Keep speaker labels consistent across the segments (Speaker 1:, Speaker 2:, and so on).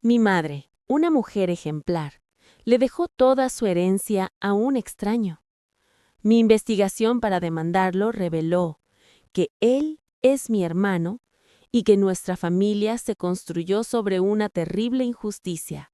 Speaker 1: Mi madre, una mujer ejemplar, le dejó toda su herencia a un extraño. Mi investigación para demandarlo reveló que él es mi hermano y que nuestra familia se construyó sobre una terrible injusticia.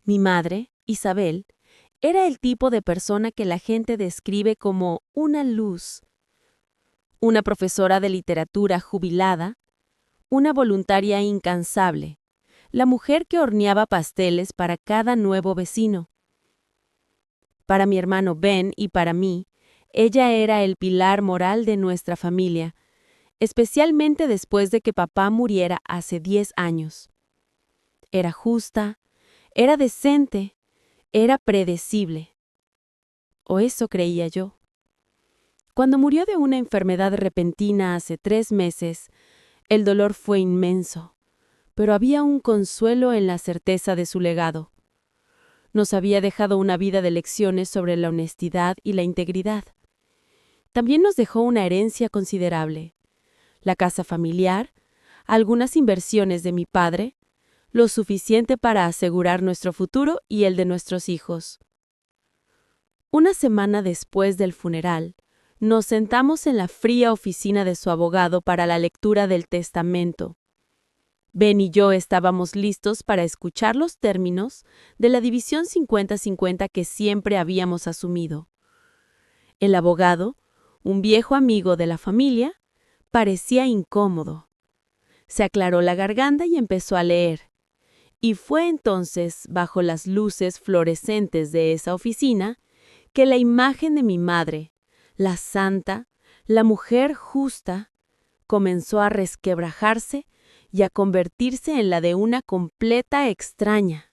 Speaker 1: Mi madre, Isabel, era el tipo de persona que la gente describe como una luz, una profesora de literatura jubilada, una voluntaria incansable, la mujer que horneaba pasteles para cada nuevo vecino. Para mi hermano Ben y para mí, ella era el pilar moral de nuestra familia, especialmente después de que papá muriera hace 10 años. Era justa, era decente, era predecible. O eso creía yo. Cuando murió de una enfermedad repentina hace 3 meses, el dolor fue inmenso, pero había un consuelo en la certeza de su legado. Nos había dejado una vida de lecciones sobre la honestidad y la integridad. También nos dejó una herencia considerable: la casa familiar, algunas inversiones de mi padre, lo suficiente para asegurar nuestro futuro y el de nuestros hijos. Una semana después del funeral, nos sentamos en la fría oficina de su abogado para la lectura del testamento. Ben y yo estábamos listos para escuchar los términos de la división 50-50 que siempre habíamos asumido. El abogado, un viejo amigo de la familia, parecía incómodo. Se aclaró la garganta y empezó a leer. Y fue entonces, bajo las luces fluorescentes de esa oficina, que la imagen de mi madre, la santa, la mujer justa, comenzó a resquebrajarse y a convertirse en la de una completa extraña.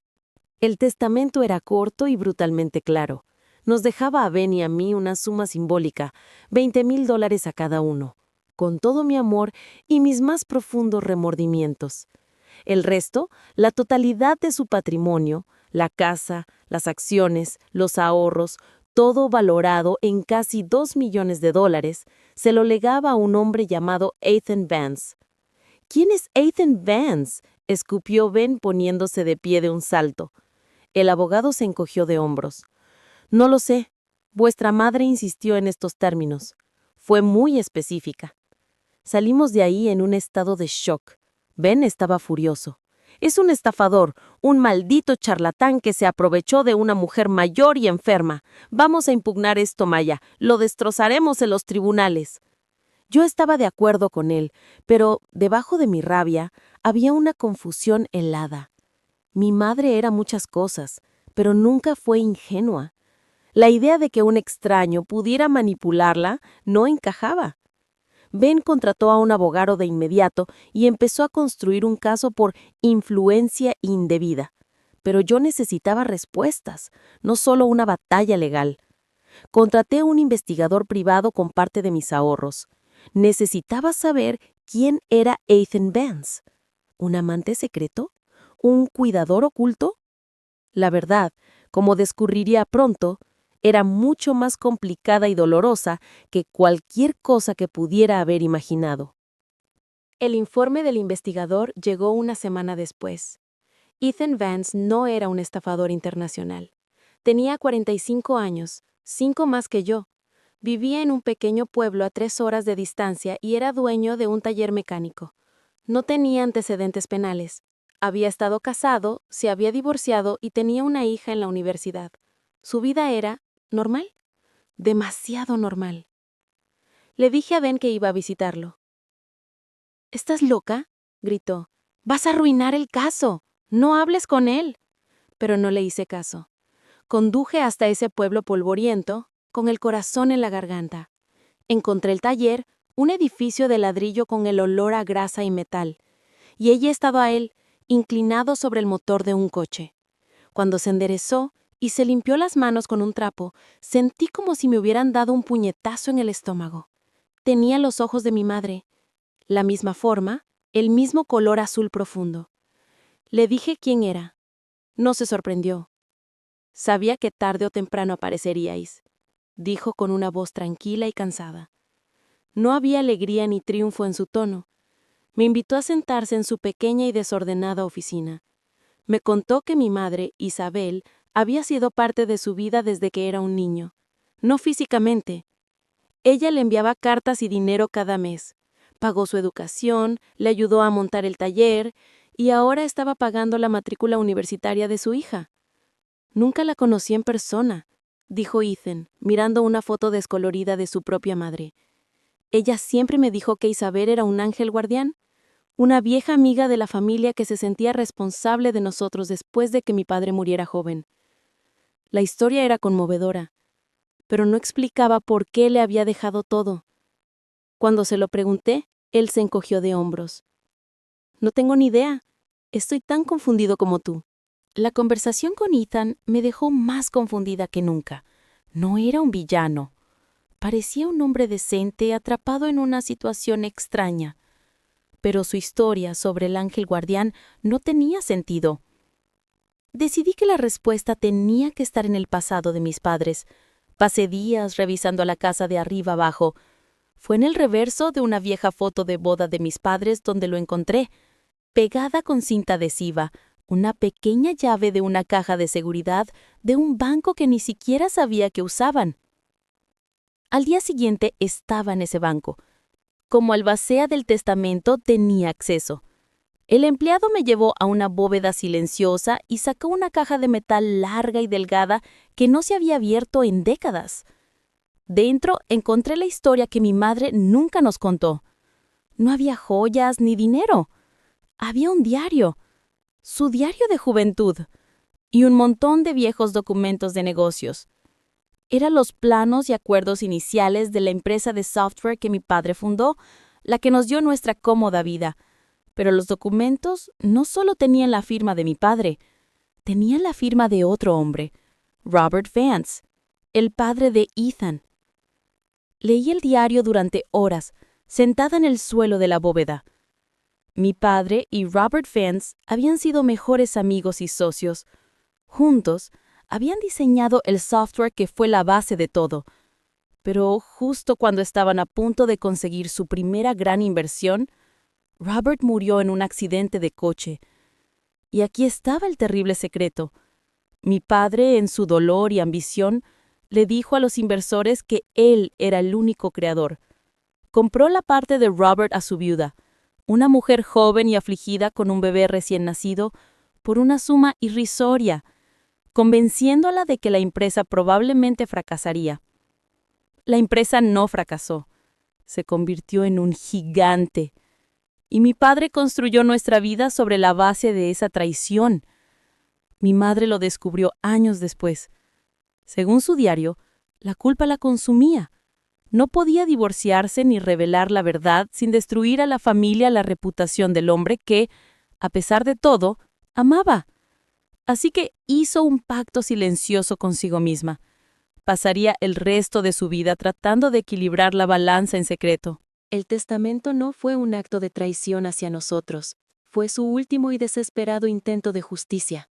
Speaker 1: El testamento era corto y brutalmente claro. Nos dejaba a Ben y a mí una suma simbólica, $20,000 a cada uno, con todo mi amor y mis más profundos remordimientos. El resto, la totalidad de su patrimonio, la casa, las acciones, los ahorros, todo valorado en casi $2 millones, se lo legaba a un hombre llamado Ethan Vance. ¿Quién es Ethan Vance?, escupió Ben poniéndose de pie de un salto. El abogado se encogió de hombros. No lo sé. Vuestra madre insistió en estos términos. Fue muy específica. Salimos de ahí en un estado de shock. Ben estaba furioso. Es un estafador, un maldito charlatán que se aprovechó de una mujer mayor y enferma. Vamos a impugnar esto, Maya. Lo destrozaremos en los tribunales. Yo estaba de acuerdo con él, pero debajo de mi rabia había una confusión helada. Mi madre era muchas cosas, pero nunca fue ingenua. La idea de que un extraño pudiera manipularla no encajaba. Ben contrató a un abogado de inmediato y empezó a construir un caso por influencia indebida. Pero yo necesitaba respuestas, no solo una batalla legal. Contraté a un investigador privado con parte de mis ahorros. Necesitaba saber quién era Ethan Vance. ¿Un amante secreto? ¿Un cuidador oculto? La verdad, como descubriría pronto, era mucho más complicada y dolorosa que cualquier cosa que pudiera haber imaginado. El informe del investigador llegó una semana después. Ethan Vance no era un estafador internacional. Tenía 45 años, 5 más que yo. Vivía en un pequeño pueblo a 3 horas de distancia y era dueño de un taller mecánico. No tenía antecedentes penales. Había estado casado, se había divorciado y tenía una hija en la universidad. Su vida era normal, demasiado normal. Le dije a Ben que iba a visitarlo. «¿Estás loca?», gritó. «Vas a arruinar el caso. No hables con él». Pero no le hice caso. Conduje hasta ese pueblo polvoriento, con el corazón en la garganta. Encontré el taller, un edificio de ladrillo con el olor a grasa y metal, y allí estaba él, inclinado sobre el motor de un coche. Cuando se enderezó y se limpió las manos con un trapo, sentí como si me hubieran dado un puñetazo en el estómago. Tenía los ojos de mi madre, la misma forma, el mismo color azul profundo. Le dije quién era. No se sorprendió. «Sabía que tarde o temprano apareceríais», dijo con una voz tranquila y cansada. No había alegría ni triunfo en su tono.
Speaker 2: Me invitó a sentarse en su pequeña y desordenada oficina. Me contó que mi madre, Isabel, había sido parte de su vida desde que era un niño. No físicamente. Ella le enviaba cartas y dinero cada mes. Pagó su educación, le ayudó a montar el taller y ahora estaba pagando la matrícula universitaria de su hija. Nunca la conocí en persona, dijo Ethan, mirando una foto descolorida de su propia madre. Ella siempre me dijo que Isabel era un ángel guardián, una vieja amiga de la familia que se sentía responsable de nosotros después de que mi padre muriera joven. La historia era conmovedora, pero no explicaba por qué le había dejado todo. Cuando se lo pregunté, él se encogió de hombros. No tengo ni idea. Estoy tan confundido como tú. La conversación con Ethan me dejó más confundida que nunca. No era un villano. Parecía un hombre decente atrapado en una situación extraña. Pero su historia sobre el ángel guardián no tenía sentido. Decidí que la respuesta tenía que estar en el pasado de mis padres. Pasé días revisando la casa de arriba abajo. Fue en el reverso de una vieja foto de boda de mis padres donde lo encontré, pegada con cinta adhesiva, una pequeña llave de una caja de seguridad de un banco que ni siquiera sabía que usaban. Al día siguiente estaba en ese banco. Como albacea del testamento tenía acceso. El empleado me llevó a una bóveda silenciosa y sacó una caja de metal larga y delgada que no se había abierto en décadas. Dentro encontré la historia que mi madre nunca nos contó. No había joyas ni dinero. Había un diario, su diario de juventud, y un montón de viejos documentos de negocios. Eran los planos y acuerdos iniciales de la empresa de software que mi padre fundó, la que nos dio nuestra cómoda vida. Pero los documentos no solo tenían la firma de mi padre, tenían la firma de otro hombre, Robert Vance, el padre de Ethan. Leí el diario durante horas, sentada en el suelo de la bóveda. Mi padre y Robert Vance habían sido mejores amigos y socios. Juntos, habían diseñado el software que fue la base de todo. Pero justo cuando estaban a punto de conseguir su primera gran inversión, Robert murió en un accidente de coche. Y aquí estaba el terrible secreto. Mi padre, en su dolor y ambición, le dijo a los inversores que él era el único creador. Compró la parte de Robert a su viuda, una mujer joven y afligida con un bebé recién nacido, por una suma irrisoria, convenciéndola de que la empresa probablemente fracasaría. La empresa no fracasó. Se convirtió en un gigante. Y mi padre construyó nuestra vida sobre la base de esa traición. Mi madre lo descubrió años después. Según su diario, la culpa la consumía. No podía divorciarse ni revelar la verdad sin destruir a la familia la reputación del hombre que, a pesar de todo, amaba. Así que hizo un pacto silencioso consigo misma. Pasaría el resto de su vida tratando de equilibrar la balanza en secreto.
Speaker 3: El testamento no fue un acto de traición hacia nosotros, fue su último y desesperado intento de justicia.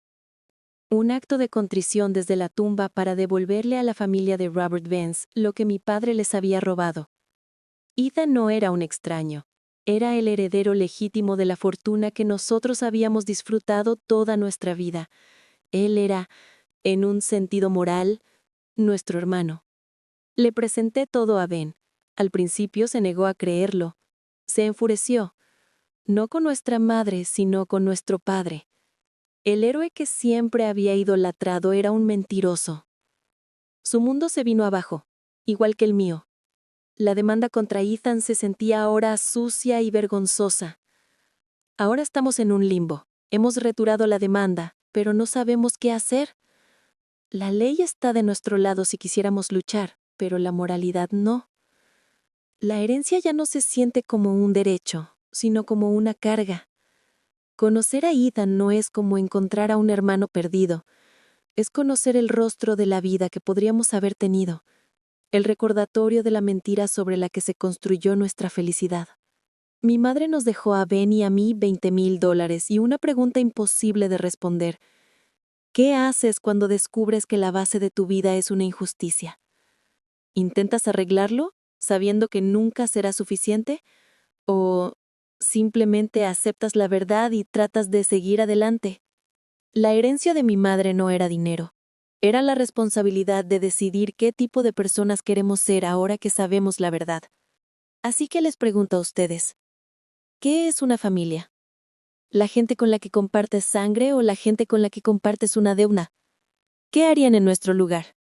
Speaker 3: Un acto de contrición desde la tumba para devolverle a la familia de Robert Vance lo que mi padre les había robado. Ethan no era un extraño, era el heredero legítimo de la fortuna que nosotros habíamos disfrutado toda nuestra vida. Él era, en un sentido moral, nuestro hermano. Le presenté todo a Ben. Al principio se negó a creerlo. Se enfureció. No con nuestra madre, sino con nuestro padre. El héroe que siempre había idolatrado era un mentiroso. Su mundo se vino abajo, igual que el mío. La demanda contra Ethan se sentía ahora sucia y vergonzosa. Ahora estamos en un limbo. Hemos retirado la demanda, pero no sabemos qué hacer. La ley está de nuestro lado si quisiéramos luchar, pero la moralidad no. La herencia ya no se siente como un derecho, sino como una carga. Conocer a Ethan no es como encontrar a un hermano perdido, es conocer el rostro de la vida que podríamos haber tenido, el recordatorio de la mentira sobre la que se construyó nuestra felicidad. Mi madre nos dejó a Ben y a mí $20,000 y una pregunta imposible de responder. ¿Qué haces cuando descubres que la base de tu vida es una injusticia? ¿Intentas arreglarlo, sabiendo que nunca será suficiente? ¿O Simplemente aceptas la verdad y tratas de seguir adelante. La herencia de mi madre no era dinero. Era la responsabilidad de decidir qué tipo de personas queremos ser ahora que sabemos la verdad. Así que les pregunto a ustedes, ¿qué es una familia? ¿La gente con la que compartes sangre o la gente con la que compartes una deuda? ¿Qué harían en nuestro lugar?